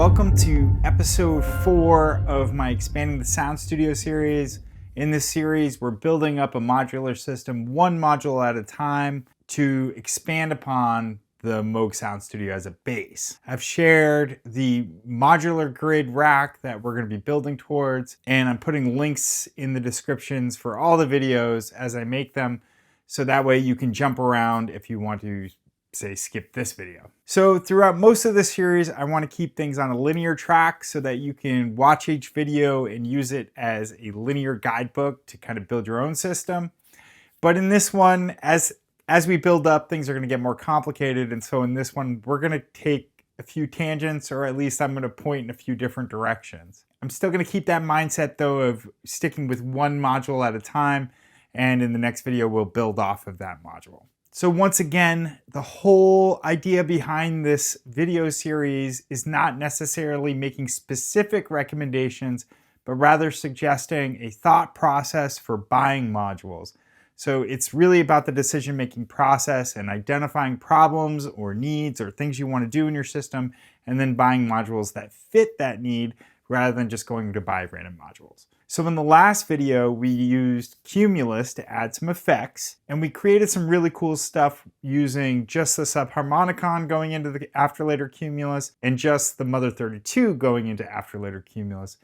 Welcome to episode 4 of my Expanding the Sound Studio series. In this series, we're building up a modular system, one module at a time, to expand upon the Moog Sound Studio as a base. I've shared the Modulargrid rack that we're going to be building towards, and I'm putting links in the descriptions for all the videos as I make them, so that way you can jump around if you want to, say, skip this video. So throughout most of this series, I want to keep things on a linear track so that you can watch each video and use it as a linear guidebook to kind of build your own system. But in this one, as we build up, things are going to get more complicated. And so in this one, we're going to take a few tangents, or at least I'm going to point in a few different directions. I'm still going to keep that mindset though of sticking with one module at a time. And in the next video, we'll build off of that module. So once again, the whole idea behind this video series is not necessarily making specific recommendations, but rather suggesting a thought process for buying modules. So it's really about the decision-making process and identifying problems or needs or things you want to do in your system, and then buying modules that fit that need rather than just going to buy random modules. So in the last video, we used Cumulus to add some effects, and we created some really cool stuff using just the subharmonicon going into the afterlater Cumulus and just the Mother 32 going into afterlater Cumulus.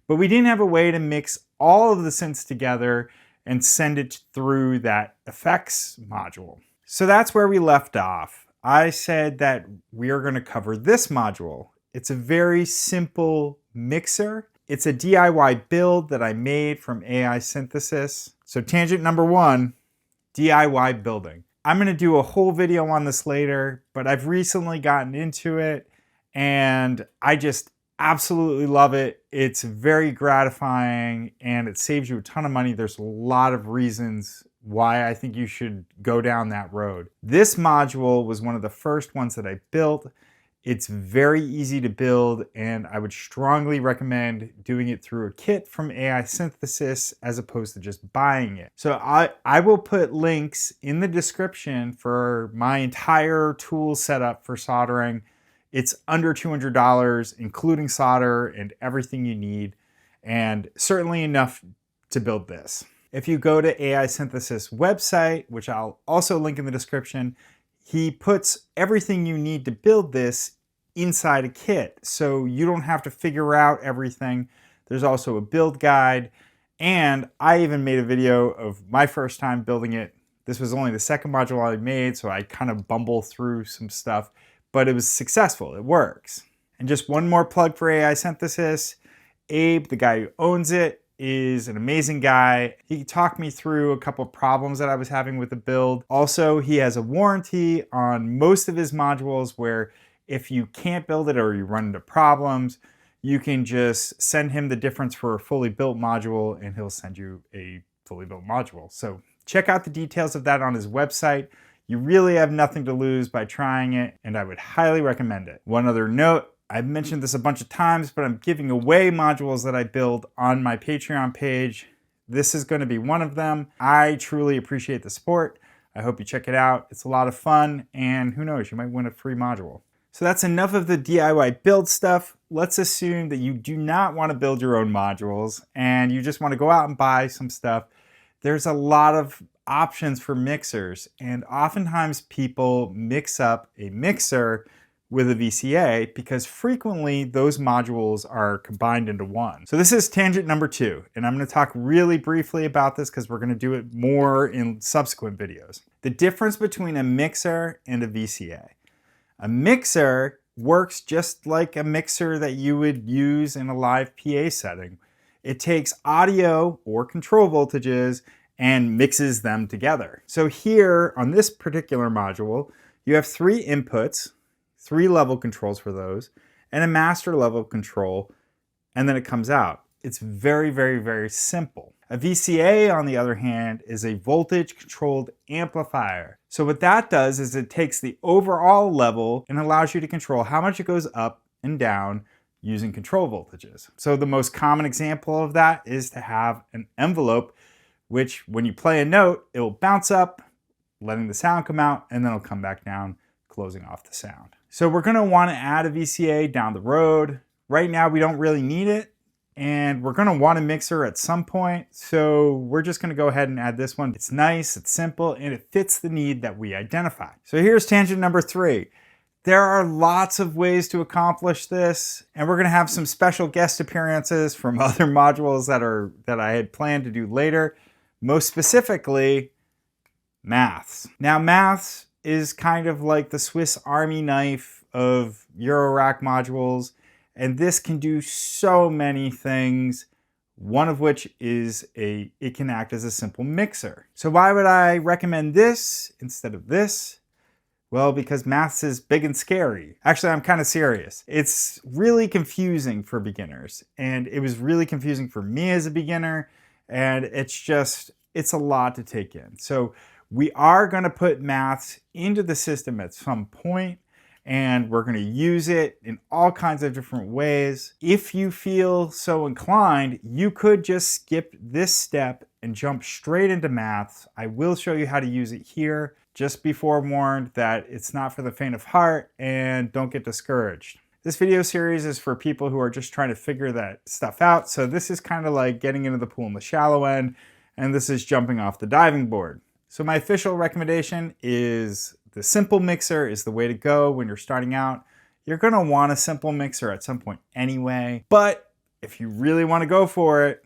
But we didn't have a way to mix all of the synths together and send it through that effects module. So that's where we left off. I said that we are going to cover this module. It's a very simple mixer. It's a DIY build that I made from AI synthesis. So tangent number 1, DIY building. I'm going to do a whole video on this later, but I've recently gotten into it and I just absolutely love it. It's very gratifying and it saves you a ton of money. There's a lot of reasons why I think you should go down that road. This module was one of the first ones that I built. It's very easy to build, and I would strongly recommend doing it through a kit from AI Synthesis as opposed to just buying it. So I will put links in the description for my entire tool setup for soldering. It's under $200, including solder and everything you need, and certainly enough to build this. If you go to AI Synthesis website, which I'll also link in the description, he puts everything you need to build this inside a kit, so you don't have to figure out everything. There's also a build guide, and I even made a video of my first time building it. This was only the second module I made, so I kind of bumble through some stuff, but it was successful. It works. And just one more plug for AI Synthesis. Abe, the guy who owns it, is an amazing guy. He talked me through a couple problems that I was having with the build. Also, he has a warranty on most of his modules where if you can't build it or you run into problems, you can just send him the difference for a fully built module and he'll send you a fully built module. So check out the details of that on his website. You really have nothing to lose by trying it, and I would highly recommend it. One other note, I've mentioned this a bunch of times, but I'm giving away modules that I build on my Patreon page. This is going to be one of them. I truly appreciate the support. I hope you check it out. It's a lot of fun, and who knows, you might win a free module. So that's enough of the DIY build stuff. Let's assume that you do not want to build your own modules and you just want to go out and buy some stuff. There's a lot of options for mixers, and oftentimes people mix up a mixer with a VCA because frequently those modules are combined into one. So this is tangent number 2, and I'm going to talk really briefly about this because we're going to do it more in subsequent videos. The difference between a mixer and a VCA. A mixer works just like a mixer that you would use in a live PA setting. It takes audio or control voltages and mixes them together. So here on this particular module, you have 3 inputs, 3 level controls for those, and a master level control, and then it comes out. It's very, very, very simple. A VCA, on the other hand, is a voltage controlled amplifier. So what that does is it takes the overall level and allows you to control how much it goes up and down using control voltages. So the most common example of that is to have an envelope, which when you play a note, it will bounce up, letting the sound come out, and then it'll come back down, closing off the sound. So we're going to want to add a VCA down the road. Right now we don't really need it, and we're going to want a mixer at some point. So we're just going to go ahead and add this one. It's nice, it's simple, and it fits the need that we identify. So here's tangent number 3. There are lots of ways to accomplish this, and we're going to have some special guest appearances from other modules that I had planned to do later. Most specifically, maths. Now, maths is kind of like the Swiss Army knife of Eurorack modules, and this can do so many things, one of which is it can act as a simple mixer. So why would I recommend this instead of this? Well, because maths is big and scary. Actually, I'm kind of serious. It's really confusing for beginners, and it was really confusing for me as a beginner, and it's a lot to take in. So we are going to put maths into the system at some point, and we're going to use it in all kinds of different ways. If you feel so inclined, you could just skip this step and jump straight into maths. I will show you how to use it here. Just be forewarned that it's not for the faint of heart, and don't get discouraged. This video series is for people who are just trying to figure that stuff out. So this is kind of like getting into the pool in the shallow end, and this is jumping off the diving board. So my official recommendation is the simple mixer is the way to go when you're starting out. You're going to want a simple mixer at some point anyway, but if you really want to go for it,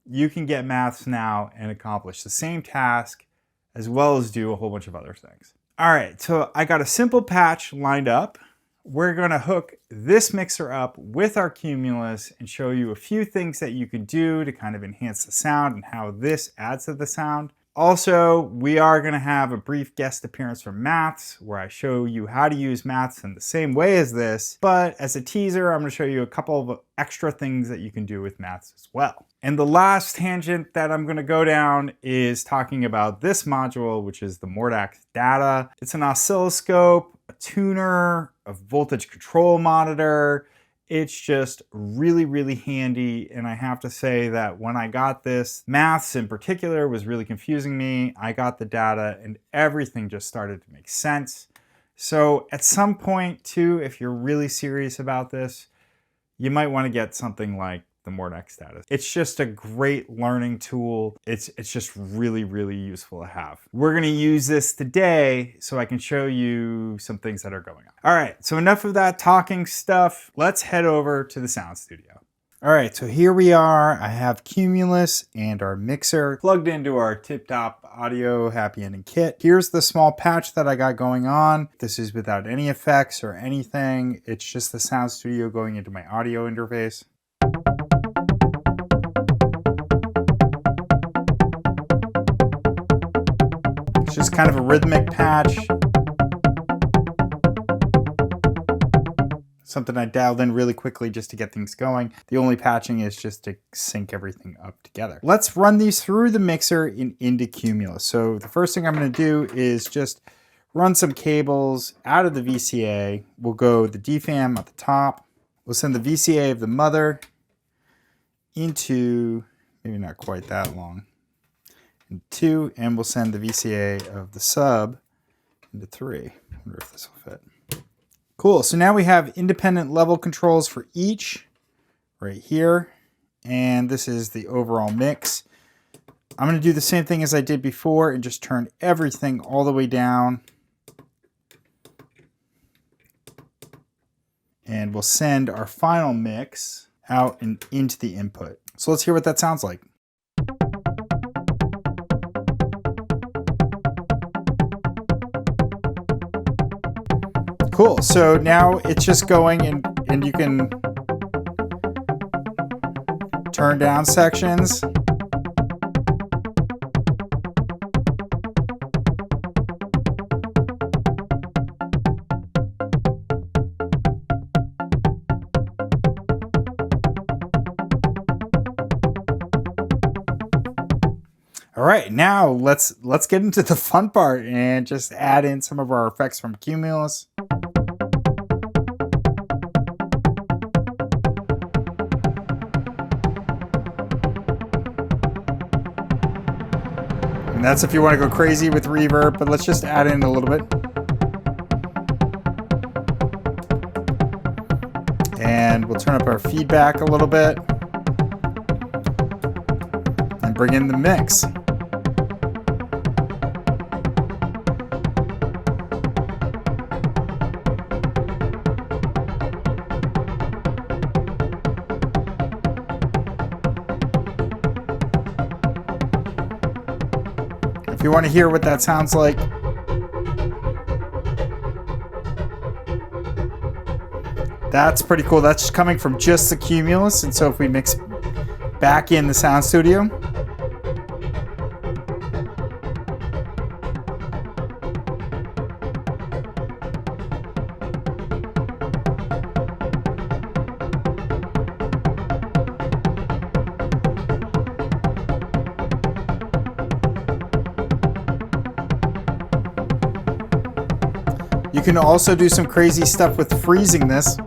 you can get maths now and accomplish the same task as well as do a whole bunch of other things. All right, so I got a simple patch lined up. We're going to hook this mixer up with our Cumulus and show you a few things that you can do to kind of enhance the sound and how this adds to the sound. Also, we are going to have a brief guest appearance from maths where I show you how to use maths in the same way as this, but as a teaser, I'm going to show you a couple of extra things that you can do with maths as well. And the last tangent that I'm going to go down is talking about this module, which is the Moog data. It's an oscilloscope, a tuner, a voltage control monitor. It's just really, really handy, and I have to say that when I got this, maths in particular was really confusing me. I got the data and everything just started to make sense. So at some point too, if you're really serious about this, you might want to get something like the Moog data. It's just a great learning tool. It's just really, really useful to have. We're going to use this today so I can show you some things that are going on. All right, so enough of that talking stuff. Let's head over to the sound studio. All right, so here we are. I have Cumulus and our mixer plugged into our tip-top audio happy ending kit. Here's the small patch that I got going on. This is without any effects or anything. It's just the sound studio going into my audio interface. It's just kind of a rhythmic patch. Something I dialed in really quickly just to get things going. The only patching is just to sync everything up together. Let's run these through the mixer and into Cumulus. So the first thing I'm going to do is just run some cables out of the VCA. We'll go the DFAM at the top. We'll send the VCA of the mother into, maybe not quite that long, into 2, and we'll send the VCA of the sub into 3. I wonder if this will fit. Cool, so now we have independent level controls for each right here, and this is the overall mix. I'm going to do the same thing as I did before and just turn everything all the way down. And we'll send our final mix out and into the input. So let's hear what that sounds like. Cool, so now it's just going and you can turn down sections. All right, now let's get into the fun part and just add in some of our effects from Cumulus. And that's if you want to go crazy with reverb, but let's just add in a little bit. And we'll turn up our feedback a little bit and bring in the mix. If you want to hear what that sounds like, that's pretty cool. That's coming from just the cumulus. And so if we mix back in the Sound Studio, you can also do some crazy stuff with freezing this.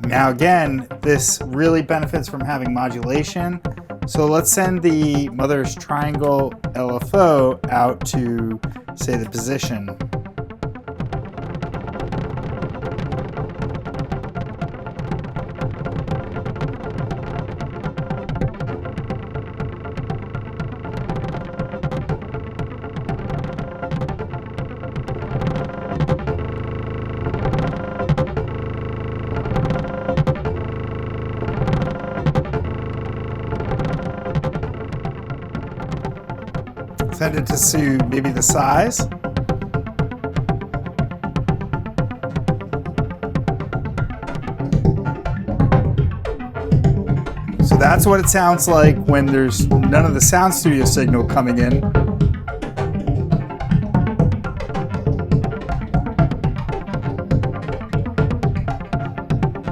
Now again, this really benefits from having modulation. So let's send the mother's triangle LFO out to, say, the position. Send it to see maybe the size. So that's what it sounds like when there's none of the Sound Studio signal coming in.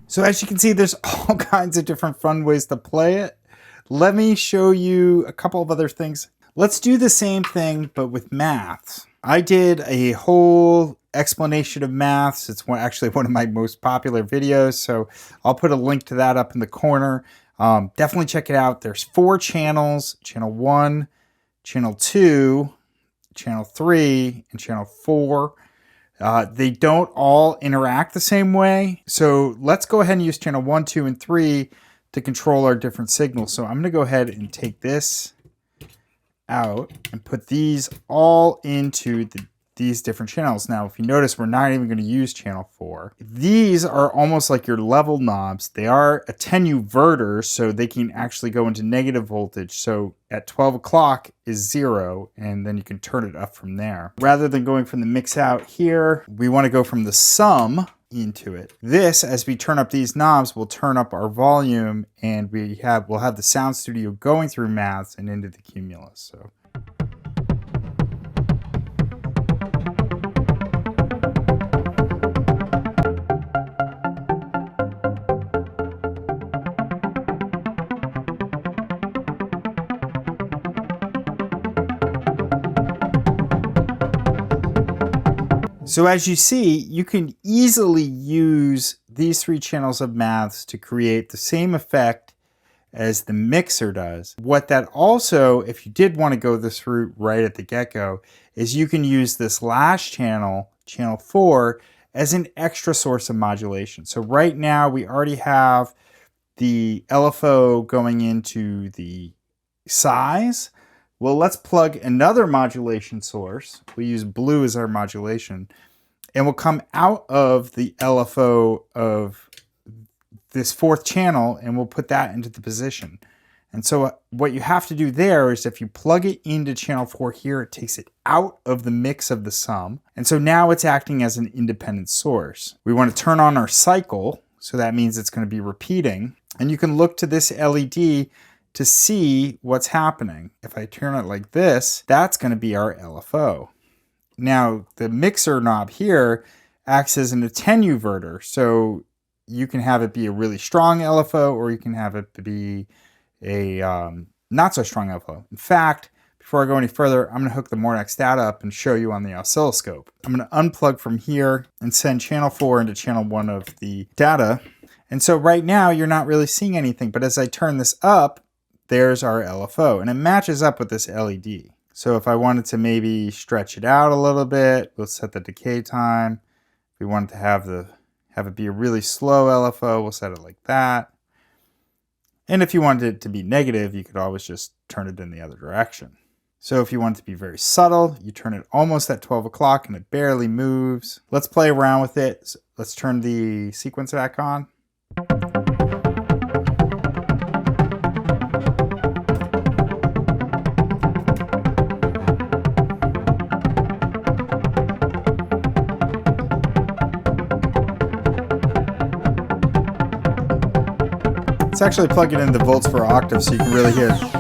So as you can see, there's all kinds of different fun ways to play it. Let me show you a couple of other things. Let's do the same thing, but with maths. I did a whole explanation of maths. It's actually one of my most popular videos, so I'll put a link to that up in the corner. Definitely check it out. There's 4 channels, channel 1, channel 2, channel 3, and channel 4. They don't all interact the same way. So let's go ahead and use channel 1, 2, and 3 to control our different signals. So I'm going to go ahead and take this out and put these all into these different channels. Now, if you notice, we're not even going to use channel 4. These are almost like your level knobs. They are attenuverters, so they can actually go into negative voltage. So at 12 o'clock is 0, and then you can turn it up from there. Rather than going from the mix out here, we want to go from the sum into it. This, as we turn up these knobs, will turn up our volume, and we'll have the Sound Studio going through maths and into the cumulus. So So as you see, you can easily use these 3 channels of maths to create the same effect as the mixer does. What that also, if you did want to go this route right at the get-go, is you can use this last channel, channel 4, as an extra source of modulation. So right now we already have the LFO going into the size. Well, let's plug another modulation source. We use blue as our modulation, and we'll come out of the LFO of this 4th channel, and we'll put that into the position. And so what you have to do there is if you plug it into channel 4 here, it takes it out of the mix of the sum. And so now it's acting as an independent source. We want to turn on our cycle. So that means it's going to be repeating. And you can look to this LED to see what's happening. If I turn it like this, that's going to be our LFO. Now the mixer knob here acts as an attenuverter. So you can have it be a really strong LFO, or you can have it be a not so strong LFO. In fact, before I go any further, I'm going to hook the Moog data up and show you on the oscilloscope. I'm going to unplug from here and send channel 4 into channel 1 of the data. And so right now you're not really seeing anything, but as I turn this up, there's our LFO, and it matches up with this LED. So if I wanted to maybe stretch it out a little bit, we'll set the decay time. If we wanted to have it be a really slow LFO, we'll set it like that. And if you wanted it to be negative, you could always just turn it in the other direction. So if you want it to be very subtle, you turn it almost at 12 o'clock and it barely moves. Let's play around with it. So let's turn the sequence back on. Let's actually plug it into volts per octave so you can really hear it.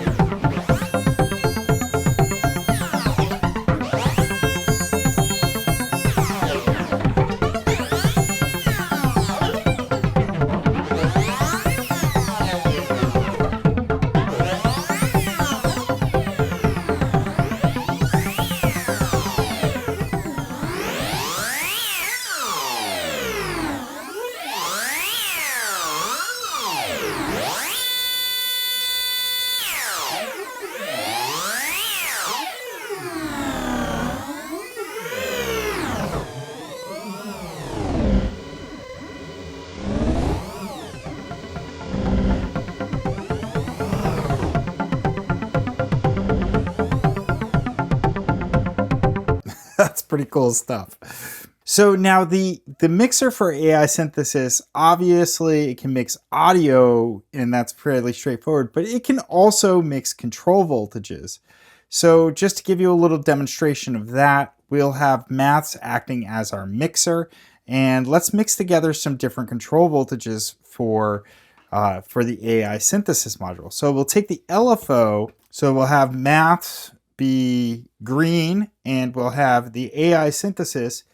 That's pretty cool stuff. So now the mixer for AI synthesis, obviously it can mix audio, and that's fairly straightforward, but it can also mix control voltages. So just to give you a little demonstration of that, we'll have maths acting as our mixer, and let's mix together some different control voltages for the AI synthesis module. So we'll take the LFO, so we'll have maths be green, and we'll have the AI synthesis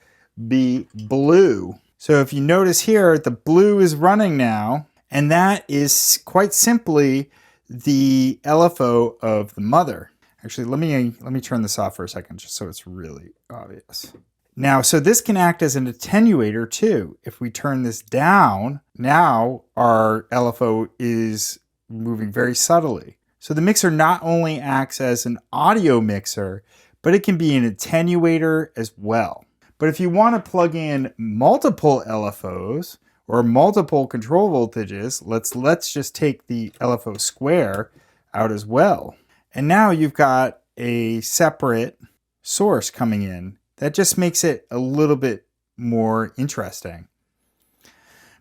be blue. So if you notice here, the blue is running now, and that is quite simply the LFO of the mother. Actually, let me turn this off for a second just so it's really obvious. Now, so this can act as an attenuator too. If we turn this down, now our LFO is moving very subtly. So the mixer not only acts as an audio mixer, but it can be an attenuator as well. But if you want to plug in multiple LFOs or multiple control voltages, let's just take the LFO square out as well. And now you've got a separate source coming in. That just makes it a little bit more interesting.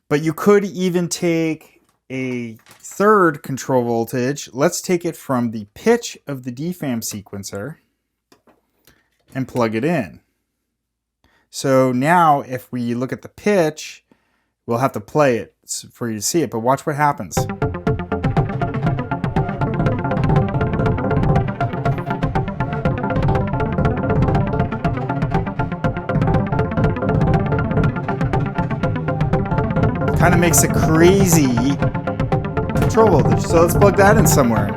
But you could even take a third control voltage. Let's take it from the pitch of the DFAM sequencer and plug it in. So now if we look at the pitch, we'll have to play it for you to see it, but watch what happens. Kind of makes a crazy control voltage. So let's plug that in somewhere.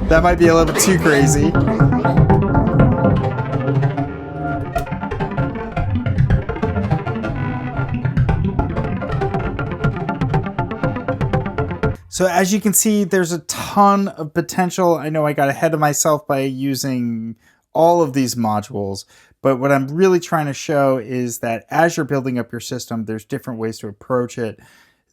That might be a little bit too crazy. So as you can see, there's a ton of potential. I know I got ahead of myself by using all of these modules, but what I'm really trying to show is that as you're building up your system, there's different ways to approach it.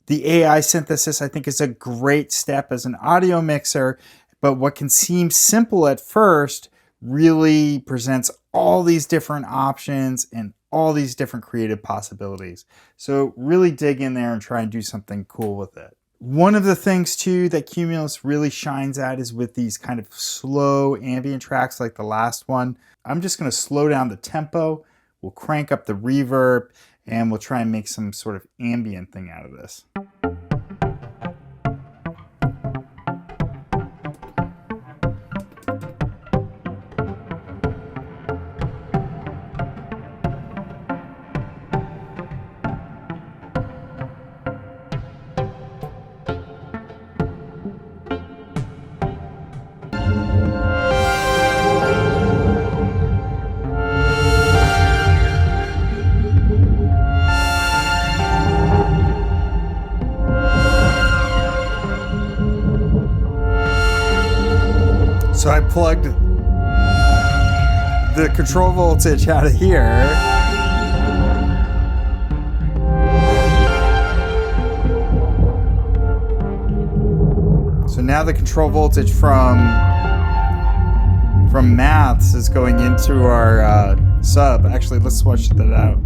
The AI synthesis, I think, is a great step as an audio mixer, but what can seem simple at first really presents all these different options and all these different creative possibilities. So really dig in there and try and do something cool with it. One of the things too that Cumulus really shines at is with these kind of slow ambient tracks like the last one. I'm just going to slow down the tempo, we'll crank up the reverb, and we'll try and make some sort of ambient thing out of this. So I plugged the control voltage out of here. So now the control voltage from maths is going into our sub. Actually, let's switch that out.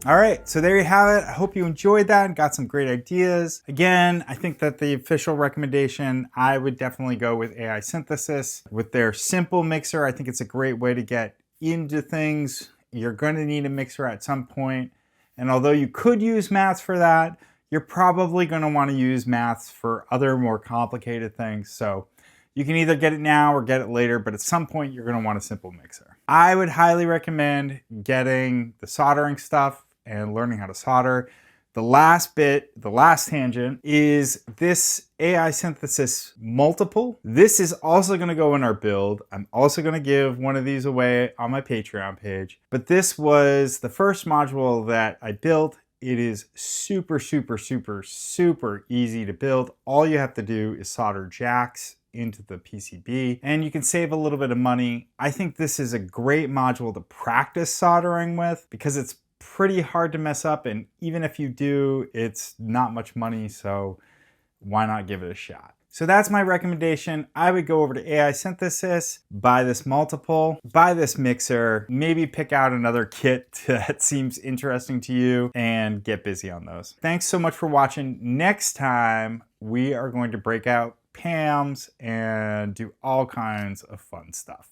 All right, so there you have it. I hope you enjoyed that and got some great ideas. Again, I think that the official recommendation, I would definitely go with AI Synthesis. With their simple mixer, I think it's a great way to get into things. You're gonna need a mixer at some point. And although you could use maths for that, you're probably gonna wanna use maths for other more complicated things. So you can either get it now or get it later, but at some point you're gonna want a simple mixer. I would highly recommend getting the soldering stuff and learning how to solder. The last bit, the last tangent, is this AI Synthesis multiple. This is also gonna go in our build. I'm also gonna give one of these away on my Patreon page. But this was the first module that I built. It is super, super, super, super easy to build. All you have to do is solder jacks into the PCB and you can save a little bit of money. I think this is a great module to practice soldering with because it's pretty hard to mess up, and even if you do, it's not much money, so why not give it a shot? So that's my recommendation. I would go over to AI Synthesis, buy this multiple, buy this mixer, maybe pick out another kit that seems interesting to you and get busy on those. Thanks so much for watching. Next time, we are going to break out PAMs and do all kinds of fun stuff.